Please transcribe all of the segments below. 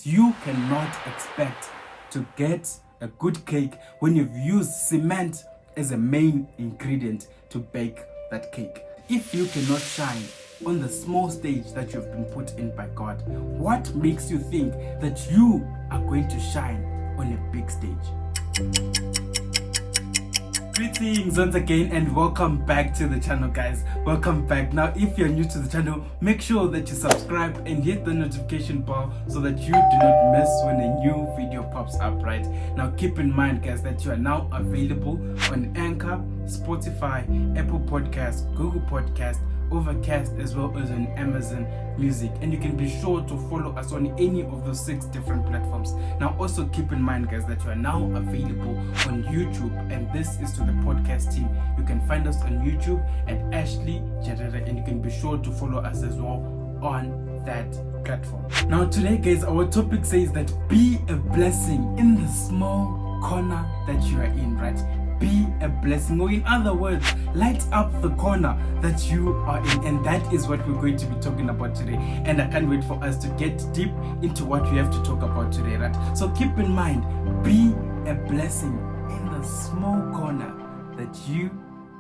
Because you cannot expect to get a good cake when you've used cement as a main ingredient to bake that cake. If you cannot shine on the small stage that you've been put in by God, what makes you think that you are going to shine on a big stage? Greetings once again and welcome back to the channel, guys. Welcome back. Now, if you're new to the channel, make sure that you subscribe and hit the notification bell so that you do not miss when a new video pops up, right? Now, keep in mind, guys, that you are now available on Anchor, Spotify, Apple Podcasts, Google Podcasts, Overcast, as well as on Amazon Music, and you can be sure to follow us on any of those 6 different platforms. Now, also keep in mind, guys, that you are now available on YouTube, and this is to the podcast team. You can find us on YouTube at Ashley Jarera, and you can be sure to follow us as well on that platform. Now, today, guys, our topic says that be a blessing in the small corner that you are in, right? Be a blessing, or in other words, light up the corner that you are in, and that is what we're going to be talking about today. And I can't wait for us to get deep into what we have to talk about today, right? So keep in mind, be a blessing in the small corner that you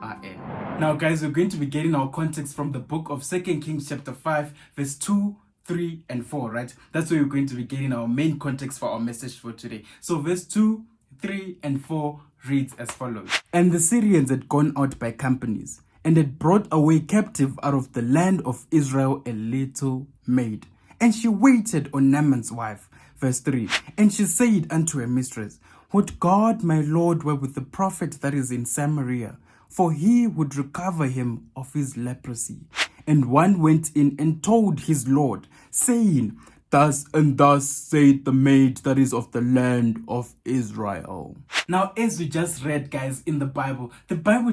are in. Now, guys, we're going to be getting our context from the book of 2 Kings chapter 5 verse 2, 3 and 4, right? That's where we're going to be getting our main context for our message for today. So verse 2, 3 and 4 reads as follows. And the Syrians had gone out by companies, and had brought away captive out of the land of Israel a little maid. And she waited on Naaman's wife. Verse 3. And she said unto her mistress, Would God my Lord were with the prophet that is in Samaria, for he would recover him of his leprosy. And one went in and told his Lord, saying, Thus and thus saith the maid that is of the land of Israel. Now, as we just read, guys, in the Bible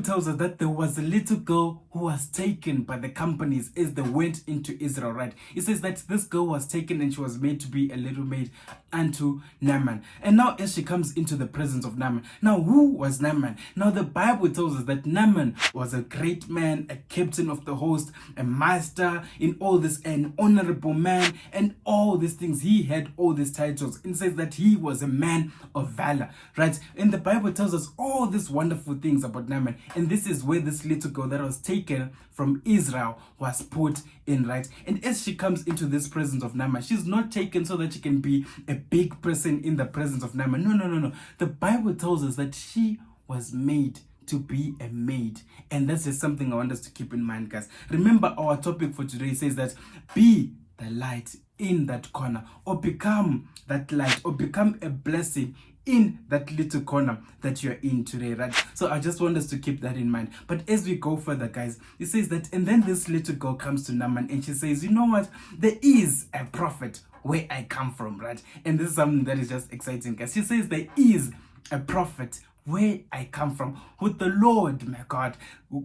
tells us that there was a little girl who was taken by the companies as they went into Israel, right? It says that this girl was taken and she was made to be a little maid unto Naaman. And now as she comes into the presence of Naaman, now who was Naaman? Now the Bible tells us that Naaman was a great man, a captain of the host, a master in all this, an honorable man, and all these things. He had all these titles. It says that he was a man of valor, right? And the Bible tells us all these wonderful things about Naaman. And this is where this little girl that was taken from Israel was put in, right? And as she comes into this presence of Naaman, she's not taken so that she can be a big person in the presence of Naaman. No. The Bible tells us that she was made to be a maid. And that's just something I want us to keep in mind, guys. Remember, our topic for today says that be the light in that corner, or become that light, or become a blessing in that little corner that you're in today, right? So I just want us to keep that in mind. But as we go further, guys, it says that, and then this little girl comes to Naaman and she says, you know what? There is a prophet where I come from, right? And this is something that is just exciting, guys. She says there is a prophet where I come from, with the Lord, my God,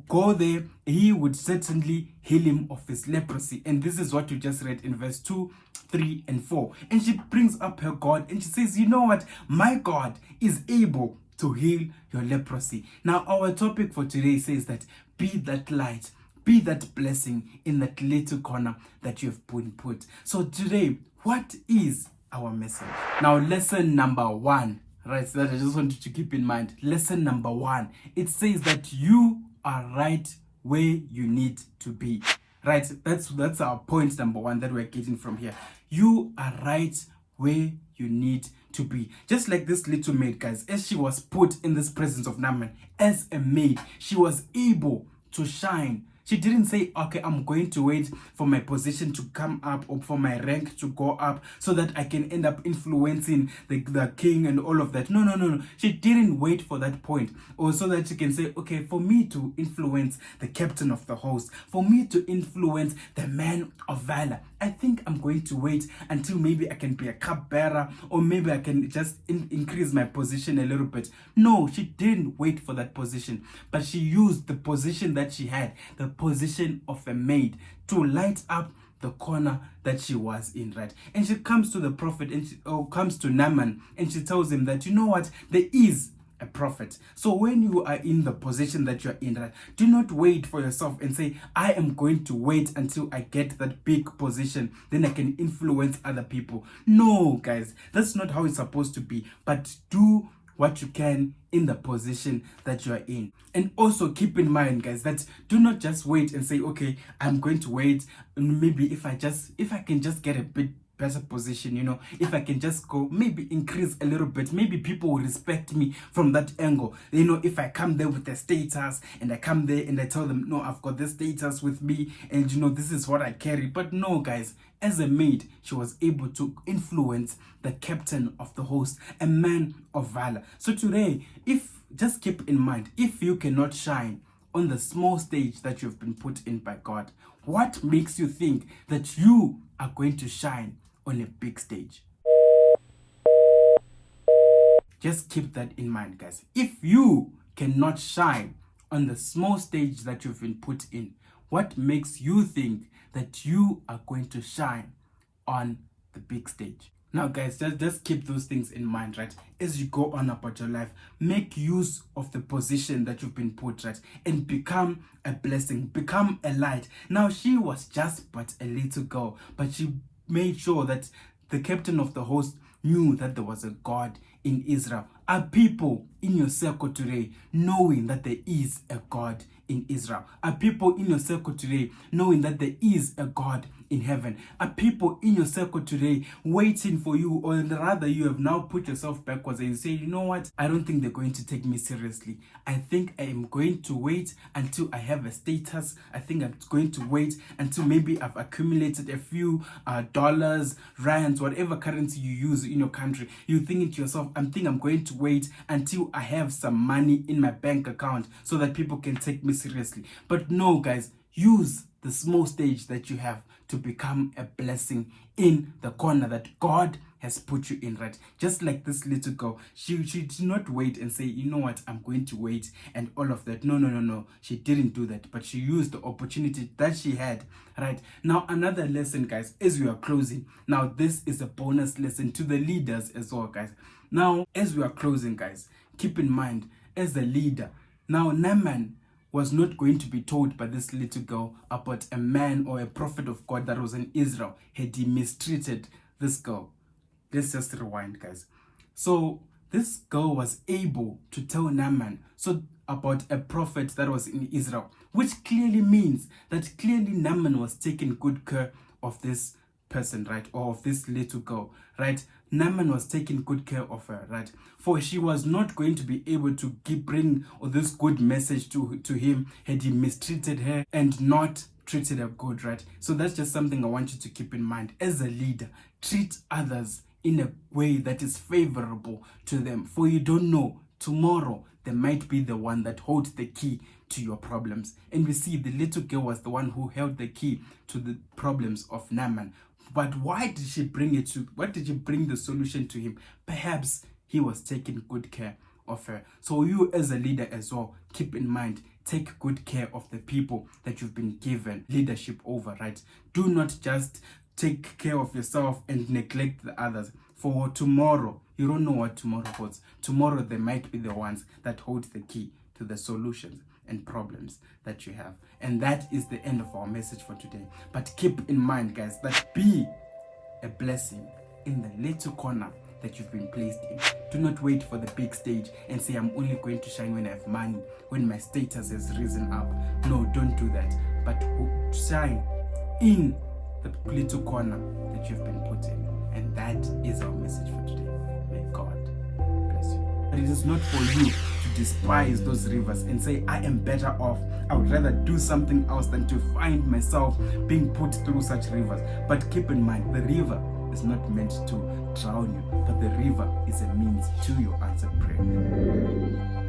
go there, he would certainly heal him of his leprosy. And this is what you just read in verse 2, 3 and 4. And she brings up her God and she says, you know what? My God is able to heal your leprosy. Now, our topic for today says that be that light, be that blessing in that little corner that you've been put. So today, what is our message? Now, lesson number 1. Right, so that I just wanted to keep in mind. Lesson number 1. It says that you are right where you need to be. Right, that's our point number 1 that we're getting from here. You are right where you need to be. Just like this little maid, guys, as she was put in this presence of Naaman as a maid, she was able to shine. She didn't say, okay, I'm going to wait for my position to come up or for my rank to go up so that I can end up influencing the king and all of that. No. She didn't wait for that point, or so that she can say, okay, for me to influence the captain of the host, for me to influence the man of valor, I think I'm going to wait until maybe I can be a cupbearer, or maybe I can just increase my position a little bit. No, she didn't wait for that position, but she used the position that she had, the position of a maid, to light up the corner that she was in, right? And she comes to the prophet, and comes to Naaman, and she tells him that, you know what, there is a prophet. So when you are in the position that you're in, right, do not wait for yourself and say, I am going to wait until I get that big position, then I can influence other people. No, guys, that's not how it's supposed to be. But do what you can in the position that you are in. And also keep in mind, guys, that do not just wait and say, okay, I'm going to wait, and maybe if I can just get a bit better position, if I can just go maybe increase a little bit, maybe people will respect me from that angle. If I come there with the status and I come there and I tell them, no, I've got this status with me and this is what I carry. But no, guys, as a maid, she was able to influence the captain of the host, a man of valor. So today, just keep in mind, if you cannot shine on the small stage that you've been put in by God, what makes you think that you are going to shine on a big stage? Just keep that in mind, guys. If you cannot shine on the small stage that you've been put in, what makes you think that you are going to shine on the big stage? Now, guys, just keep those things in mind, right? As you go on about your life, make use of the position that you've been put, right? And become a blessing, become a light. Now, she was just but a little girl, but she made sure that the captain of the host knew that there was a God in Israel. Are people in your circle today knowing that there is a God in Israel? Are people in your circle today knowing that there is a God in heaven? Are people in your circle today waiting for you, or rather you have now put yourself backwards and you say, you know what, I don't think they're going to take me seriously. I think I am going to wait until I have a status. I think I'm going to wait until maybe I've accumulated a few dollars, rands, whatever currency you use in your country. You think to yourself, I'm going to wait until I have some money in my bank account so that people can take me seriously. But no, guys, use the small stage that you have to become a blessing in the corner that God has put you in, right? Just like this little girl, she did not wait and say, you know what, I'm going to wait and all of that. No. She didn't do that, but she used the opportunity that she had, right? Now, another lesson, guys, as we are closing. Now, this is a bonus lesson to the leaders as well, guys. Now, as we are closing, guys, keep in mind, as a leader, now Naaman was not going to be told by this little girl about a man or a prophet of God that was in Israel had he mistreated this girl. Let's just rewind, guys. So this girl was able to tell Naaman about a prophet that was in Israel, which clearly means that clearly Naaman was taking good care of this person, right? Or of this little girl, right? Naaman was taking good care of her, right? For she was not going to be able to bring this good message to him had he mistreated her and not treated her good, right? So that's just something I want you to keep in mind. As a leader, treat others in a way that is favorable to them. For you don't know, tomorrow there might be the one that holds the key to your problems. And we see the little girl was the one who held the key to the problems of Naaman. But why did she bring the solution to him? Perhaps he was taking good care of her. So you as a leader as well, keep in mind, take good care of the people that you've been given leadership over, right? Do not just take care of yourself and neglect the others. For tomorrow, you don't know what tomorrow holds. Tomorrow, they might be the ones that hold the key to the solutions and problems that you have. And that is the end of our message for today. But keep in mind, guys, that be a blessing in the little corner that you've been placed in. Do not wait for the big stage and say, I'm only going to shine when I have money, when my status has risen up. No, don't do that. But shine in the little corner that you've been put in. And that is our message for today. May God bless you. But it is not for you to despise those rivers and say, I am better off. I would rather do something else than to find myself being put through such rivers. But keep in mind, the river is not meant to drown you, but the river is a means to your answered prayer.